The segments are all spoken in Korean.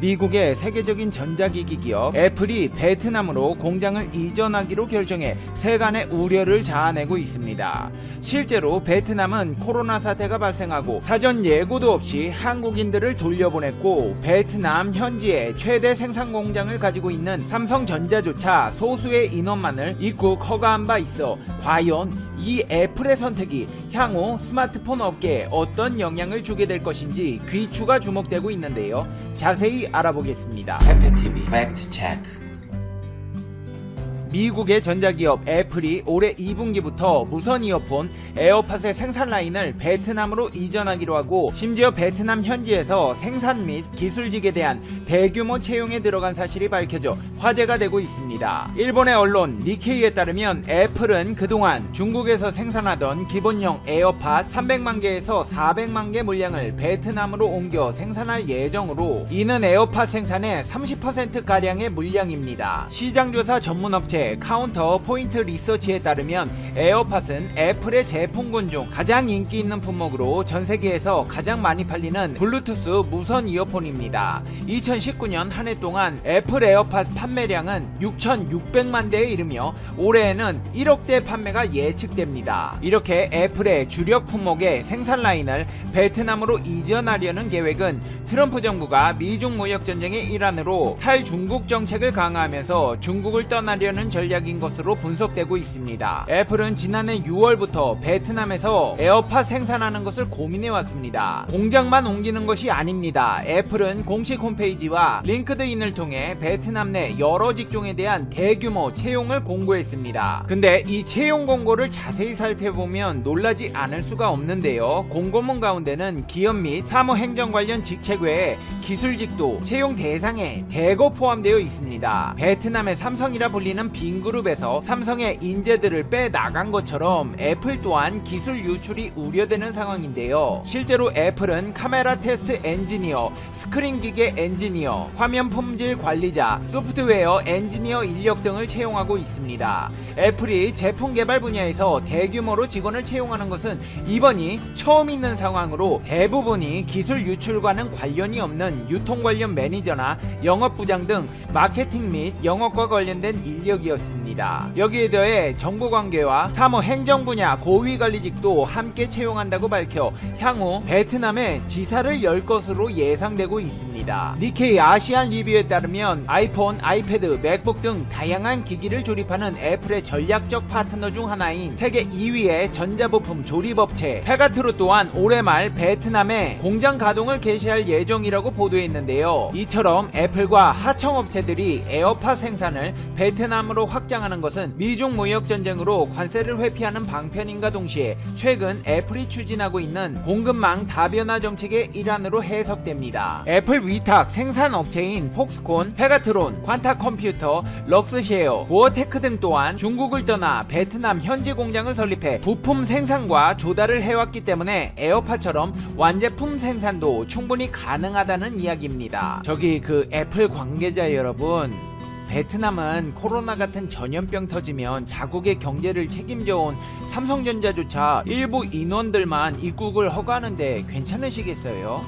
미국의 세계적인 전자기기 기업 애플이 베트남으로 공장을 이전하기로 결정해 세간의 우려를 자아내고 있습니다. 실제로 베트남은 코로나 사태가 발생하고 사전 예고도 없이 한국인들을 돌려보냈고 베트남 현지에 최대 생산 공장을 가지고 있는 삼성전자조차 소수의 인원만을 입국 허가한 바 있어 과연 이 애플의 선택이 향후 스마트폰 업계에 어떤 영향을 주게 될 것인지 귀추가 주목되고 있는데요. 자세히 알아보겠습니다. 해피TV 팩트체크. 미국의 전자기업 애플이 올해 2분기부터 무선 이어폰 에어팟의 생산 라인을 베트남으로 이전하기로 하고 심지어 베트남 현지에서 생산 및 기술직에 대한 대규모 채용에 들어간 사실이 밝혀져 화제가 되고 있습니다. 일본의 언론 니케이에 따르면 애플은 그동안 중국에서 생산하던 기본형 에어팟 300만 개에서 400만 개 물량을 베트남으로 옮겨 생산할 예정으로 이는 에어팟 생산의 30%가량의 물량입니다. 시장조사 전문업체 카운터 포인트 리서치에 따르면 에어팟은 애플의 제품군 중 가장 인기 있는 품목으로 전 세계에서 가장 많이 팔리는 블루투스 무선 이어폰입니다. 2019년 한 해 동안 애플 에어팟 판매량은 6,600만 대에 이르며 올해에는 1억 대 판매가 예측됩니다. 이렇게 애플의 주력 품목의 생산 라인을 베트남으로 이전하려는 계획은 트럼프 정부가 미중 무역 전쟁의 일환으로 탈중국 정책을 강화하면서 중국을 떠나려는 전략인 것으로 분석되고 있습니다. 애플은 지난해 6월부터 베트남에서 에어팟 생산하는 것을 고민해 왔습니다. 공장만 옮기는 것이 아닙니다. 애플은 공식 홈페이지와 링크드인을 통해 베트남 내 여러 직종에 대한 대규모 채용을 공고했습니다. 근데 이 채용 공고를 자세히 살펴보면 놀라지 않을 수가 없는데요. 공고문 가운데는 기업 및 사무행정 관련 직책 외에 기술직도 채용 대상에 대거 포함되어 있습니다. 베트남의 삼성이라 불리는 빈그룹에서 삼성의 인재들을 빼나간 것처럼 애플 또한 기술 유출이 우려되는 상황인데요. 실제로 애플은 카메라 테스트 엔지니어, 스크린 기계 엔지니어, 화면 품질 관리자, 소프트웨어 엔지니어 인력 등을 채용하고 있습니다. 애플이 제품 개발 분야에서 대규모로 직원을 채용하는 것은 이번이 처음 있는 상황으로 대부분이 기술 유출과는 관련이 없는 유통 관련 매니저나 영업부장 등 마케팅 및 영업과 관련된 인력이었습니다. 여기에 더해 정보관계와 사무행정 분야 고위관리직도 함께 채용한다고 밝혀 향후 베트남에 지사를 열 것으로 예상되고 있습니다. 니케이 아시안 리뷰에 따르면 아이폰, 아이패드, 맥북 등 다양한 기기를 조립하는 애플의 전략적 파트너 중 하나인 세계 2위의 전자부품 조립업체 페가트로 또한 올해 말 베트남에 공장 가동을 개시할 예정이라고 보도했는데요. 이처럼 애플과 하청업체들이 에어팟 생산을 베트남으로 확장하는 것은 미중 무역 전쟁으로 관세를 회피하는 방편인가 동시에 최근 애플이 추진하고 있는 공급망 다변화 정책의 일환으로 해석됩니다. 애플 위탁 생산업체인 폭스콘, 페가트론, 퀀타컴퓨터, 럭스쉐어, 보어테크 등 또한 중국을 떠나 베트남 현지 공장을 설립해 부품 생산과 조달을 해왔기 때문에 에어팟처럼 완제품 생산도 충분히 가능하다는 이야기입니다. 저기 그 애플 관계자 여러분, 베트남은 코로나 같은 전염병 터지면 자국의 경제를 책임져온 삼성전자조차 일부 인원들만 입국을 허가하는데 괜찮으시겠어요?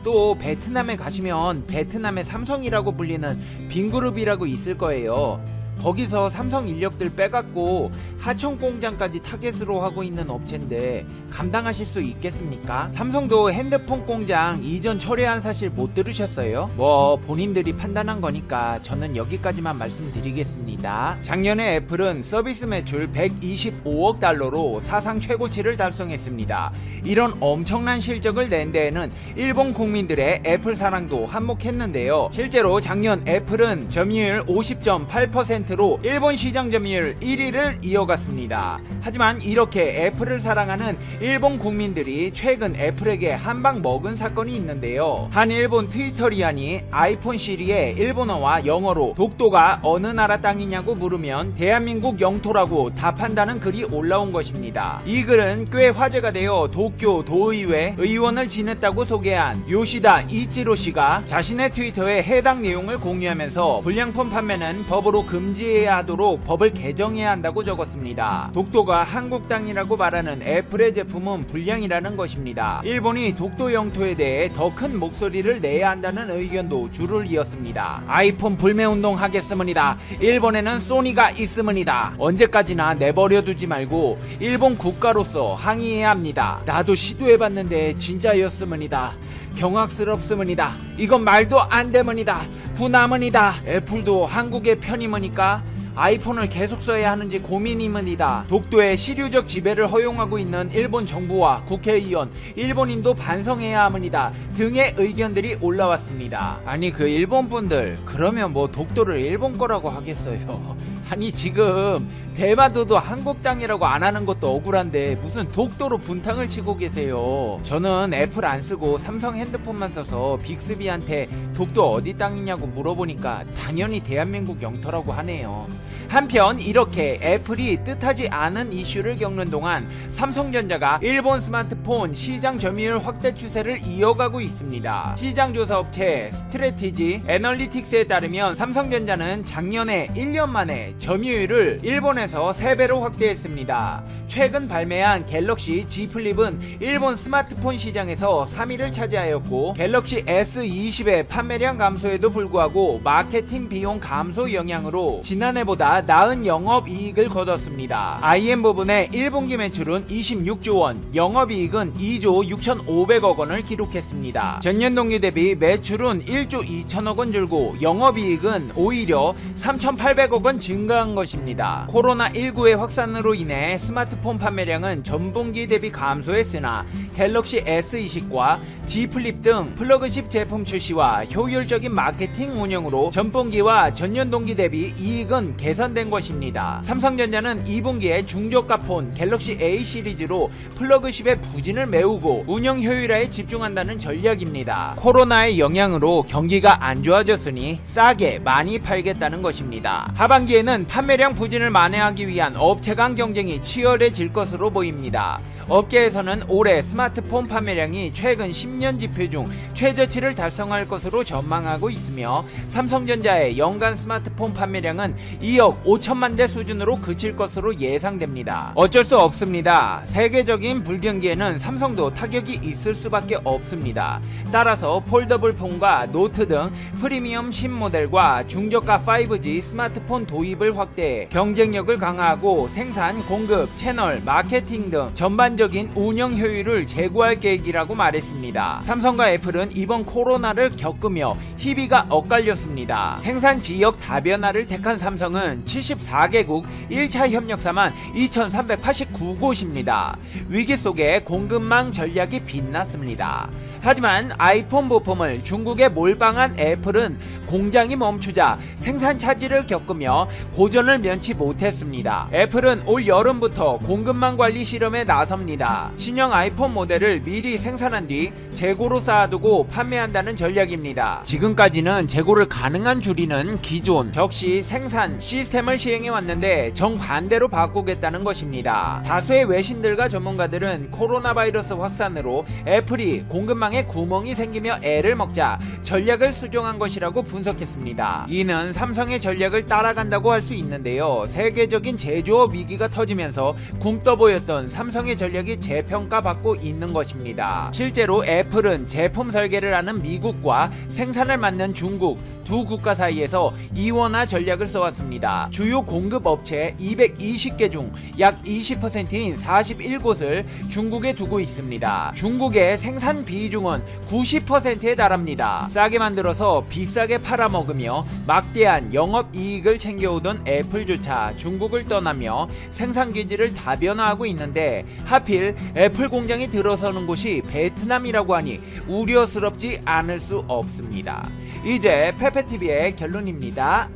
또 베트남에 가시면 베트남의 삼성이라고 불리는 빈그룹이라고 있을 거예요. 거기서 삼성 인력들 빼갖고 하청 공장까지 타겟으로 하고 있는 업체인데 감당하실 수 있겠습니까? 삼성도 핸드폰 공장 이전 철회한 사실 못 들으셨어요? 뭐 본인들이 판단한 거니까 저는 여기까지만 말씀드리겠습니다. 작년에 애플은 서비스 매출 125억 달러로 사상 최고치를 달성했습니다. 이런 엄청난 실적을 낸 데에는 일본 국민들의 애플 사랑도 한몫했는데요. 실제로 작년 애플은 점유율 50.8%로 일본 시장 점유율 1위를 이어갔습니다. 하지만 이렇게 애플을 사랑하는 일본 국민들이 최근 애플에게 한방 먹은 사건이 있는데요. 한 일본 트위터리안이 아이폰 시리에 일본어와 영어로 독도가 어느 나라 땅이냐고 물으면 대한민국 영토라고 답한다는 글이 올라온 것입니다. 이 글은 꽤 화제가 되어 도쿄 도의회 의원을 지냈다고 소개한 요시다 이치로 씨가 자신의 트위터에 해당 내용을 공유하면서 불량품 판매는 법으로 금지 금지해야 하도록 법을 개정해야 한다고 적었습니다. 독도가 한국 땅이라고 말하는 애플의 제품은 불량이라는 것입니다. 일본이 독도 영토에 대해 더 큰 목소리를 내야 한다는 의견도 줄을 이었습니다. 아이폰 불매운동 하겠습니다. 일본에는 소니가 있습니다. 언제까지나 내버려두지 말고 일본 국가로서 항의해야 합니다. 나도 시도해봤는데 진짜였습니다. 경악스럽습니다. 이건 말도 안 됩니다. 부남은이다. 애플도 한국의 편임으니까 아이폰을 계속 써야 하는지 고민이문이다. 독도의 시류적 지배를 허용하고 있는 일본 정부와 국회의원, 일본인도 반성해야 합니다. 등의 의견들이 올라왔습니다. 아니 그 일본 분들 그러면 뭐 독도를 일본 거라고 하겠어요. 아니 지금 대마도도 한국 땅이라고 안 하는 것도 억울한데 무슨 독도로 분탕을 치고 계세요. 저는 애플 안 쓰고 삼성 핸드폰만 써서 빅스비한테 독도 어디 땅이냐고 물어보니까 당연히 대한민국 영토라고 하네요. 한편 이렇게 애플이 뜻하지 않은 이슈를 겪는 동안 삼성전자가 일본 스마트폰 시장 점유율 확대 추세를 이어가고 있습니다. 시장조사 업체 스트래티지 애널리틱스에 따르면 삼성전자는 작년에 1년 만에 점유율을 일본에서 3배로 확대했습니다. 최근 발매한 갤럭시 Z 플립은 일본 스마트폰 시장에서 3위를 차지하였고 갤럭시 S20의 판매량 감소에도 불구하고 마케팅 비용 감소 영향으로 지난해보다 나은 영업이익을 거뒀습니다. IM 부분의 1분기 매출은 26조 원, 영업이익은 2조 6,500억 원을 기록했습니다. 전년 동기 대비 매출은 1조 2천억 원 줄고 영업이익은 오히려 3,800억 원 증가한 것입니다. 코로나19의 확산으로 인해 스마트폰 판매량은 전분기 대비 감소했으나 갤럭시 S20과 Z 플립 등 플래그십 제품 출시와 효율적인 마케팅 운영으로 전분기와 전년 동기 대비 이익은 개선된 것입니다. 삼성전자는 2분기에 중저가 폰 갤럭시 A 시리즈로 플래그십의 부진을 메우고 운영 효율화에 집중한다는 전략입니다. 코로나의 영향으로 경기가 안 좋아졌으니 싸게 많이 팔겠다는 것입니다. 하반기에는 판매량 부진을 만회하기 위한 업체 간 경쟁이 치열해질 것으로 보입니다. 업계에서는 올해 스마트폰 판매량이 최근 10년 지표 중 최저치를 달성할 것으로 전망하고 있으며 삼성전자의 연간 스마트폰 판매량은 2억 5천만 대 수준으로 그칠 것으로 예상됩니다. 어쩔 수 없습니다. 세계적인 불경기에는 삼성도 타격이 있을 수밖에 없습니다. 따라서 폴더블 폰과 노트 등 프리미엄 신모델과 중저가 5G 스마트폰 도입을 확대해 경쟁력을 강화하고 생산, 공급, 채널, 마케팅 등 전반적인 운영 효율을 제고할 계획이라고 말했습니다. 삼성과 애플은 이번 코로나를 겪으며 희비가 엇갈렸습니다. 생산 지역 다변화를 택한 삼성은 74개국 1차 협력사만 2389곳입니다. 위기 속에 공급망 전략이 빛났습니다. 하지만 아이폰 부품을 중국에 몰빵한 애플은 공장이 멈추자 생산 차질을 겪으며 고전을 면치 못했습니다. 애플은 올 여름부터 공급망 관리 실험에 나섭니다. 신형 아이폰 모델을 미리 생산한 뒤 재고로 쌓아두고 판매한다는 전략입니다. 지금까지는 재고를 가능한 줄이는 기존 적시 생산 시스템을 시행해왔는데 정반대로 바꾸겠다는 것입니다. 다수의 외신들과 전문가들은 코로나 바이러스 확산으로 애플이 공급망에 구멍이 생기며 애를 먹자 전략을 수정한 것이라고 분석했습니다. 이는 삼성의 전략을 따라간다고 할 수 있는데요. 세계적인 제조업 위기가 터지면서 굼떠 보였던 삼성의 전략이 재평가받고 있는 것입니다. 실제로 애플은 제품 설계를 하는 미국과 생산을 맡는 중국 두 국가 사이에서 이원화 전략을 써왔습니다. 주요 공급 업체 220개 중 약 20%인 41곳을 중국에 두고 있습니다. 중국의 생산 비중은 90%에 달합니다. 싸게 만들어서 비싸게 팔아먹으며 막대한 영업이익을 챙겨오던 애플조차 중국을 떠나며 생산기지를 다변화하고 있는데 하필 애플 공장이 들어서는 곳이 베트남이라고 하니 우려스럽지 않을 수 없습니다. 이제 페페TV의 결론입니다.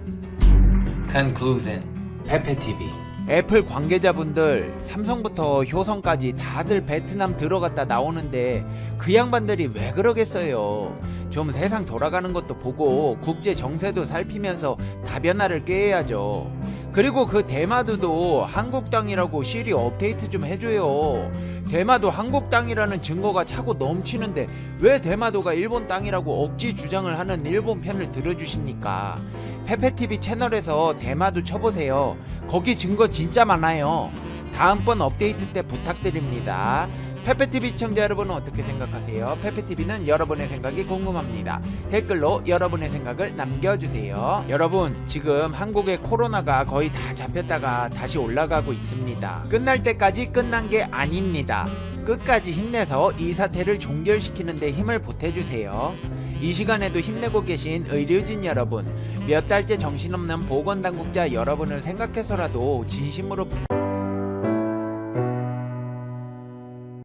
Conclusion. 페페TV. 애플 관계자분들 삼성부터 효성까지 다들 베트남 들어갔다 나오는데 그 양반들이 왜 그러겠어요. 좀 세상 돌아가는 것도 보고 국제 정세도 살피면서 다변화를 꾀해야죠. 그리고 그 대마도도 한국 땅이라고 실이 업데이트 좀 해줘요. 대마도 한국 땅이라는 증거가 차고 넘치는데 왜 대마도가 일본 땅이라고 억지 주장을 하는 일본 편을 들어주십니까? 페페TV 채널에서 대마도 쳐보세요. 거기 증거 진짜 많아요. 다음번 업데이트 때 부탁드립니다. 페페TV 시청자 여러분은 어떻게 생각하세요? 페페TV는 여러분의 생각이 궁금합니다. 댓글로 여러분의 생각을 남겨주세요. 여러분, 지금 한국의 코로나가 거의 다 잡혔다가 다시 올라가고 있습니다. 끝날 때까지 끝난 게 아닙니다. 끝까지 힘내서 이 사태를 종결시키는 데 힘을 보태주세요. 이 시간에도 힘내고 계신 의료진 여러분, 몇 달째 정신없는 보건당국자 여러분을 생각해서라도 진심으로 부탁드립니다.